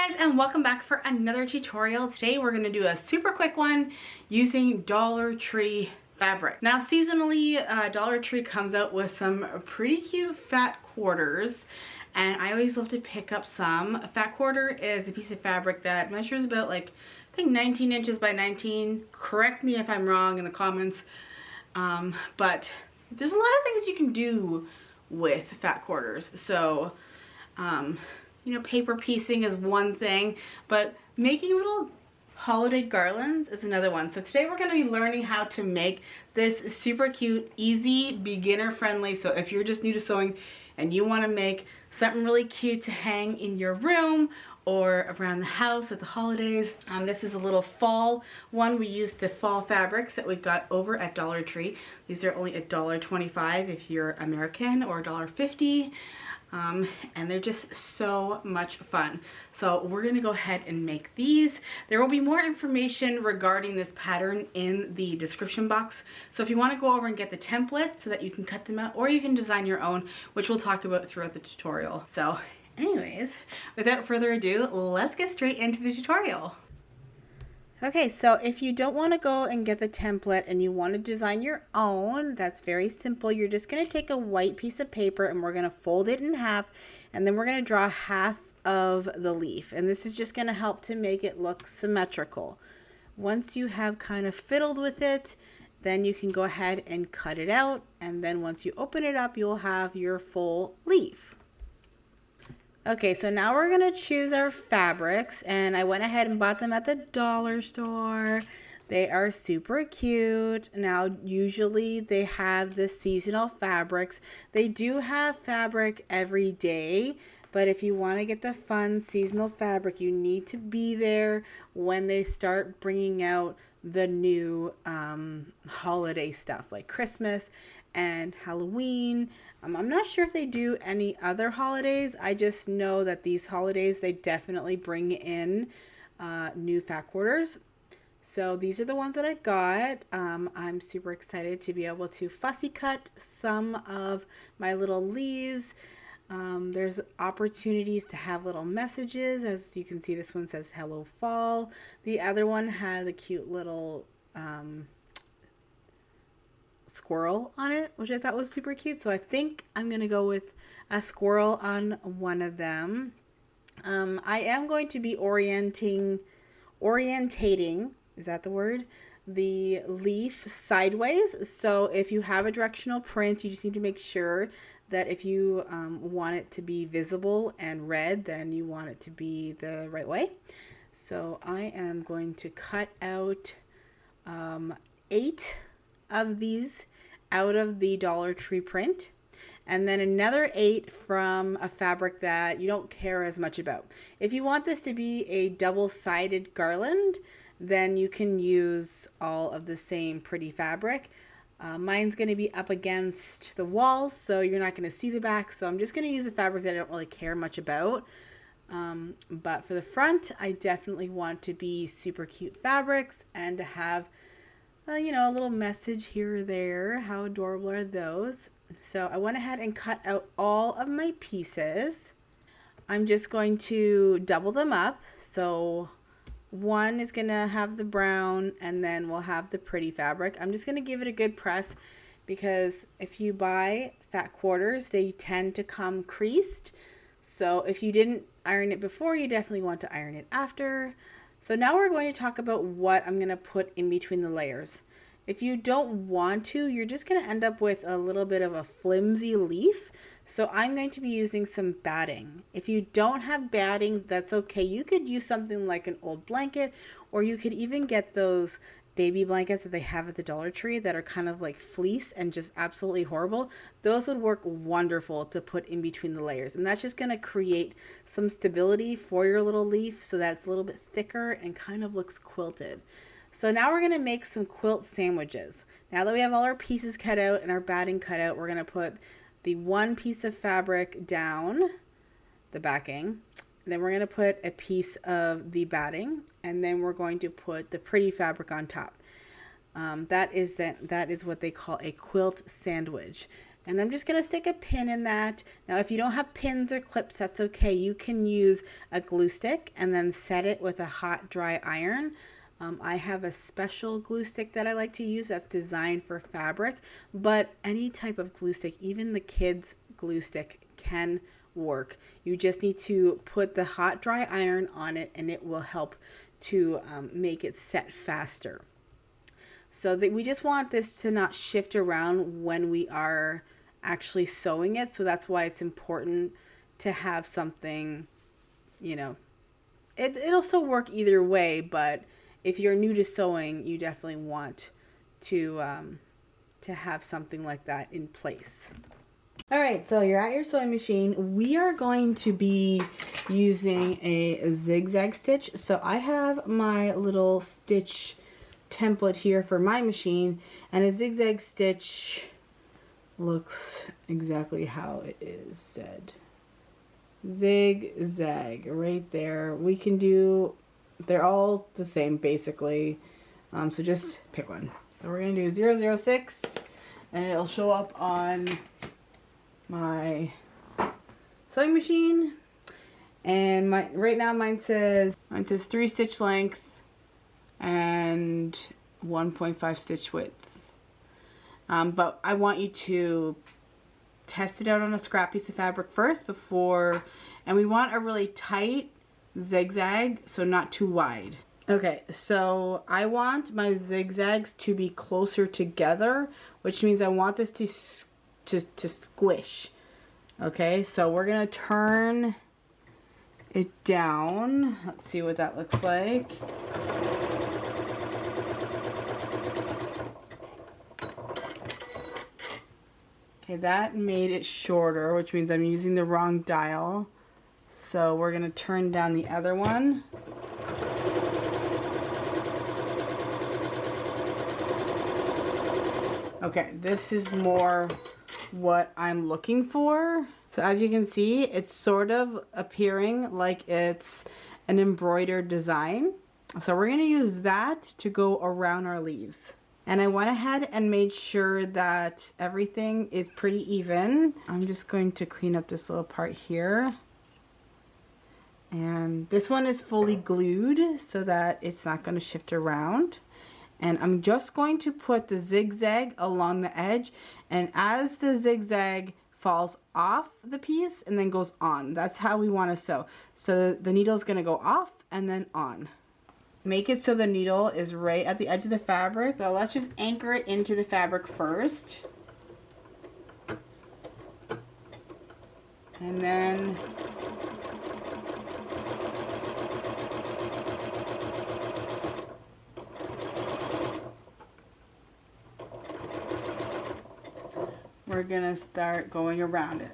Guys, and welcome back for another tutorial. Today we're going to do a super quick one using Dollar Tree fabric. Now seasonally, Dollar Tree comes out with some pretty cute fat quarters, and I always love to pick up some. A fat quarter is a piece of fabric that measures about I think 19 inches by 19. Correct me if I'm wrong in the comments, but there's a lot of things you can do with fat quarters. So you know, paper piecing is one thing, but making little holiday garlands is another one. So today we're going to be learning how to make this super cute, easy, beginner friendly. So if you're just new to sewing and you want to make something really cute to hang in your room or around the house at the holidays, this is a little fall one. We used the fall fabrics that we got over at Dollar Tree. These are only $1.25 if you're American, or $1.50. And they're just so much fun. So we're gonna go ahead and make these. There will be more information regarding this pattern in the description box. So if you wanna go over and get the template so that you can cut them out, or you can design your own, which we'll talk about throughout the tutorial. So anyways, without further ado, let's get straight into the tutorial. Okay, so if you don't want to go and get the template and you want to design your own, that's very simple. You're just going to take a white piece of paper and we're going to fold it in half, and then we're going to draw half of the leaf. And this is just going to help to make it look symmetrical. Once you have kind of fiddled with it, then you can go ahead and cut it out. And then once you open it up, you'll have your full leaf. Okay, so now we're going to choose our fabrics, and I went ahead and bought them at the dollar store. They are super cute. Now, usually they have the seasonal fabrics. They do have fabric every day, but if you want to get the fun seasonal fabric, you need to be there when they start bringing out the new holiday stuff like Christmas and Halloween. I'm not sure if they do any other holidays. I just know that these holidays, they definitely bring in new fat quarters. So these are the ones that I got. I'm super excited to be able to fussy cut some of my little leaves. There's opportunities to have little messages. As you can see, this one says hello fall. The other one had a cute little squirrel on it, which I thought was super cute. So I think I'm gonna go with a squirrel on one of them. I am going to be orientating, is that the word? The leaf sideways. So if you have a directional print, you just need to make sure that if you want it to be visible and read, then you want it to be the right way. So I am going to cut out 8 of these out of the Dollar Tree print, and then another 8 from a fabric that you don't care as much about. If you want this to be a double-sided garland, then you can use all of the same pretty fabric. Mine's going to be up against the wall, so you're not going to see the back, so I'm just going to use a fabric that I don't really care much about. But for the front, I definitely want to be super cute fabrics and to have you know, a little message here or there. How adorable are those? So I went ahead and cut out all of my pieces. I'm just going to double them up. So one is going to have the brown, and then we'll have the pretty fabric. I'm just going to give it a good press, because if you buy fat quarters, they tend to come creased. So if you didn't iron it before, you definitely want to iron it after. So now we're going to talk about what I'm going to put in between the layers. If you don't want to, you're just going to end up with a little bit of a flimsy leaf. So I'm going to be using some batting. If you don't have batting, that's okay. You could use something like an old blanket, or you could even get those baby blankets that they have at the Dollar Tree that are kind of like fleece and just absolutely horrible. Those would work wonderful to put in between the layers, and that's just going to create some stability for your little leaf so that it's a little bit thicker and kind of looks quilted. So now we're going to make some quilt sandwiches. Now that we have all our pieces cut out and our batting cut out, we're going to put the one piece of fabric down the backing. Then we're going to put a piece of the batting, and then we're going to put the pretty fabric on top. That is what they call a quilt sandwich. And I'm just going to stick a pin in that. Now, if you don't have pins or clips, that's okay. You can use a glue stick and then set it with a hot, dry iron. I have a special glue stick that I like to use that's designed for fabric, but any type of glue stick, even the kids' glue stick, can work. You just need to put the hot, dry iron on it, and it will help to make it set faster. So that we just want this to not shift around when we are actually sewing it. So that's why it's important to have something, you know, it'll still work either way, but if you're new to sewing, you definitely want to have something like that in place. All right, so you're at your sewing machine. We are going to be using a zigzag stitch. So I have my little stitch template here for my machine, and a zigzag stitch looks exactly how it is said. Zigzag right there. We can do, they're all the same basically, so just pick one. So we're gonna do 006, and it'll show up on my sewing machine. And right now mine says 3 stitch length and 1.5 stitch width. But I want you to test it out on a scrap piece of fabric first before, and we want a really tight zigzag, so not too wide. Okay, so I want my zigzags to be closer together, which means I want this to squish. Okay, so we're gonna turn it down. Let's see what that looks like. Okay, that made it shorter, which means I'm using the wrong dial. So we're gonna turn down the other one. Okay, this is more what I'm looking for. So as you can see, it's sort of appearing like it's an embroidered design. So we're gonna use that to go around our leaves. And I went ahead and made sure that everything is pretty even. I'm just going to clean up this little part here. And this one is fully glued so that it's not going to shift around. And I'm just going to put the zigzag along the edge. And as the zigzag falls off the piece and then goes on, that's how we want to sew. So the needle is going to go off and then on. Make it so the needle is right at the edge of the fabric. So let's just anchor it into the fabric first. And then we're gonna start going around it.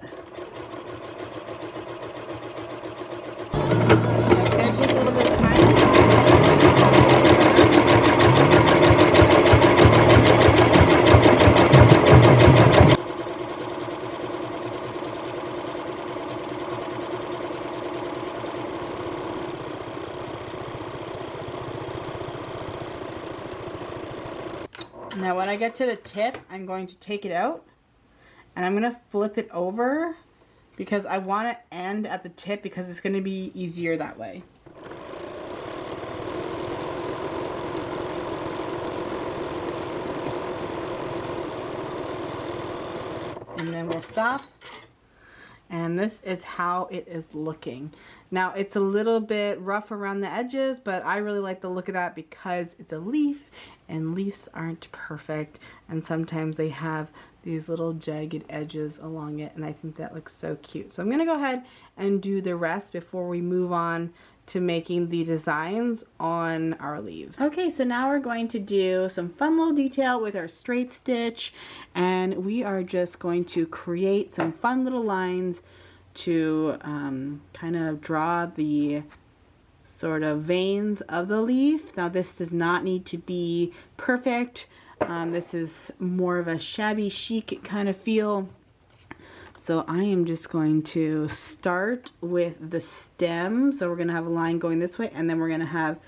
It's gonna take a little bit of time. Now when I get to the tip, I'm going to take it out and I'm going to flip it over because I want to end at the tip because it's going to be easier that way. And then we'll stop. And this is how it is looking. Now it's a little bit rough around the edges, but I really like the look of that because it's a leaf and leaves aren't perfect, and sometimes they have these little jagged edges along it, and I think that looks so cute. So I'm gonna go ahead and do the rest before we move on to making the designs on our leaves. Okay, so now we're going to do some fun little detail with our straight stitch, and we are just going to create some fun little lines to kind of draw the sort of veins of the leaf. Now this does not need to be perfect. This is more of a shabby chic kind of feel. So I am just going to start with the stem. So we're going to have a line going this way, and then we're going to have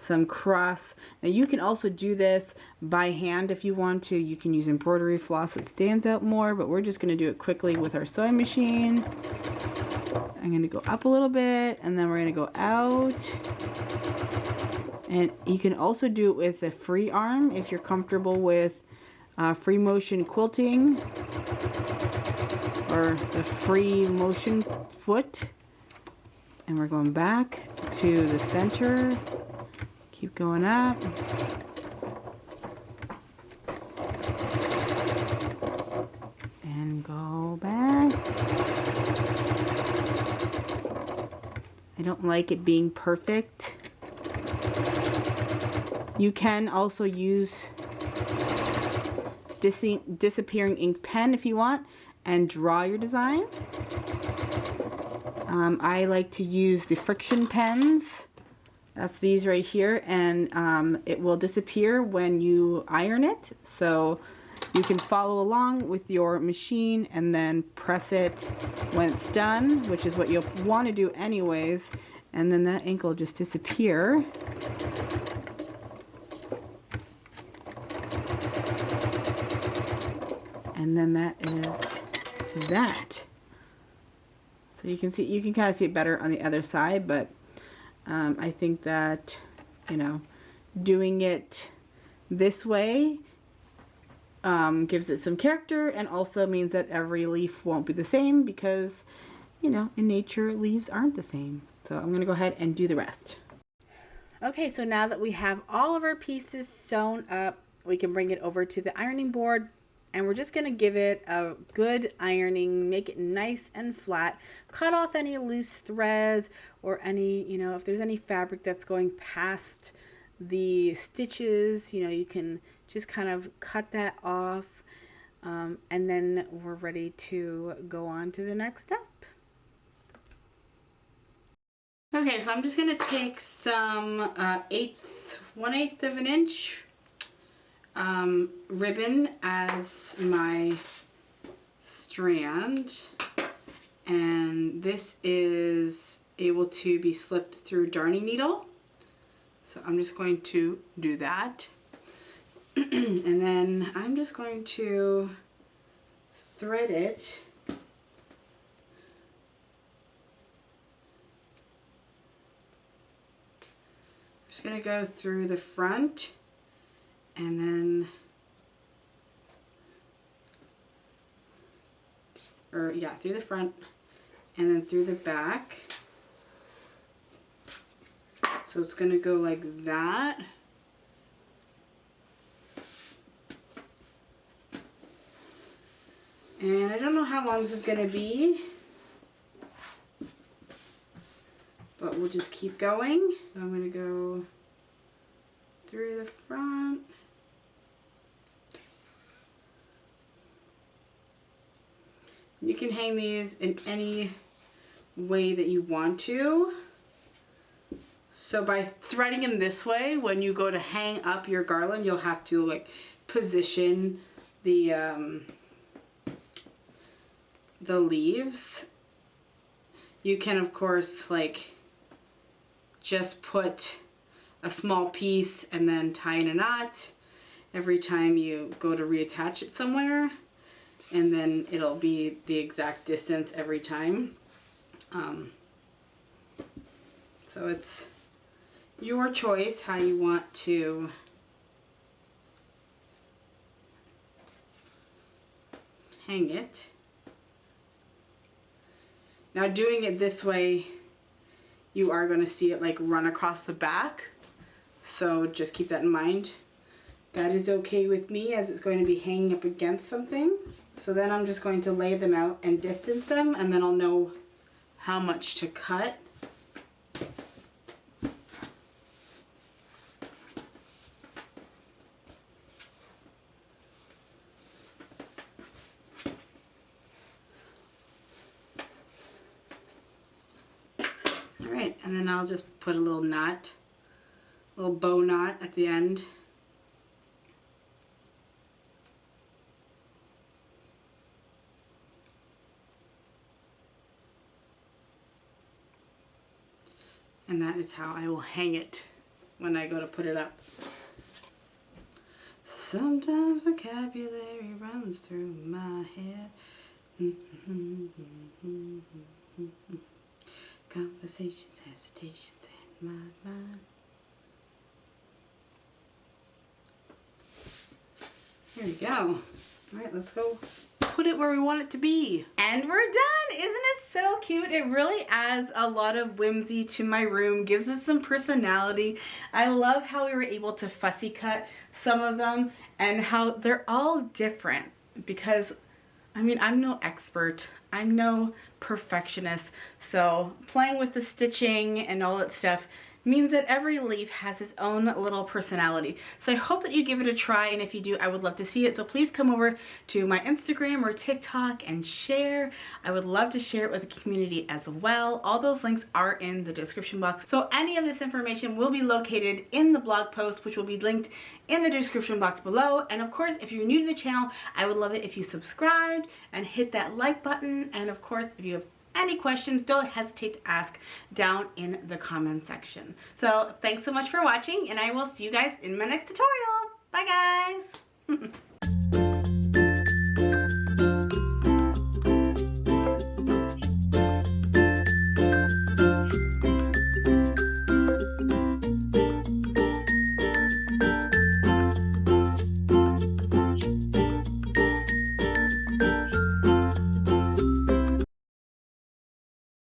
some cross. Now you can also do this by hand if you want to. You can use embroidery floss so it stands out more, but we're just going to do it quickly with our sewing machine. I'm going to go up a little bit, and then we're going to go out. And you can also do it with a free arm if you're comfortable with free motion quilting or the free motion foot. And we're going back to the center. Keep going up. And go back. I don't like it being perfect. You can also use disappearing ink pen if you want and draw your design. I like to use the friction pens. That's these right here, and it will disappear when you iron it. So you can follow along with your machine and then press it when it's done, which is what you'll want to do anyways, and then that ink will just disappear. And then that is that. So you can see, you can kind of see it better on the other side, but I think that, you know, doing it this way gives it some character, and also means that every leaf won't be the same because, you know, in nature leaves aren't the same. So I'm going to go ahead and do the rest. Okay, so now that we have all of our pieces sewn up, we can bring it over to the ironing board. And we're just going to give it a good ironing, make it nice and flat, cut off any loose threads or any, you know, if there's any fabric that's going past the stitches, you know, you can just kind of cut that off. And then we're ready to go on to the next step. Okay, so I'm just going to take some 1/8 of an inch ribbon as my strand, and this is able to be slipped through darning needle, so I'm just going to do that. And then I'm just going to thread it just going to go through the front and then, through the front and then through the back. So it's going to go like that. And I don't know how long this is going to be, but we'll just keep going. So I'm going to go through the front. You can hang these in any way that you want to. So by threading them this way, when you go to hang up your garland, you'll have to like position the leaves. You can of course like just put a small piece and then tie in a knot every time you go to reattach it somewhere, and then it'll be the exact distance every time. So it's your choice how you want to hang it. Now doing it this way, you are going to see it like run across the back, so just keep that in mind. That is okay with me as it's going to be hanging up against something. So then I'm just going to lay them out and distance them, and then I'll know how much to cut. Alright, and then I'll just put a little knot, a little bow knot at the end. And that is how I will hang it when I go to put it up. Sometimes vocabulary runs through my head. Conversations, hesitations in my mind. There we go. Alright, let's go put it where we want it to be. And we're done! Isn't it so cute? It really adds a lot of whimsy to my room, gives it some personality. I love how we were able to fussy cut some of them and how they're all different because, I mean, I'm no expert. I'm no perfectionist. So playing with the stitching and all that stuff means that every leaf has its own little personality. So I hope that you give it a try, and if you do, I would love to see it. So please come over to my Instagram or TikTok and share. I would love to share it with the community as well. All those links are in the description box. So any of this information will be located in the blog post, which will be linked in the description box below. And of course, if you're new to the channel, I would love it if you subscribed and hit that like button. And of course, if you have any questions, don't hesitate to ask down in the comments section. So thanks so much for watching, and I will see you guys in my next tutorial. Bye guys!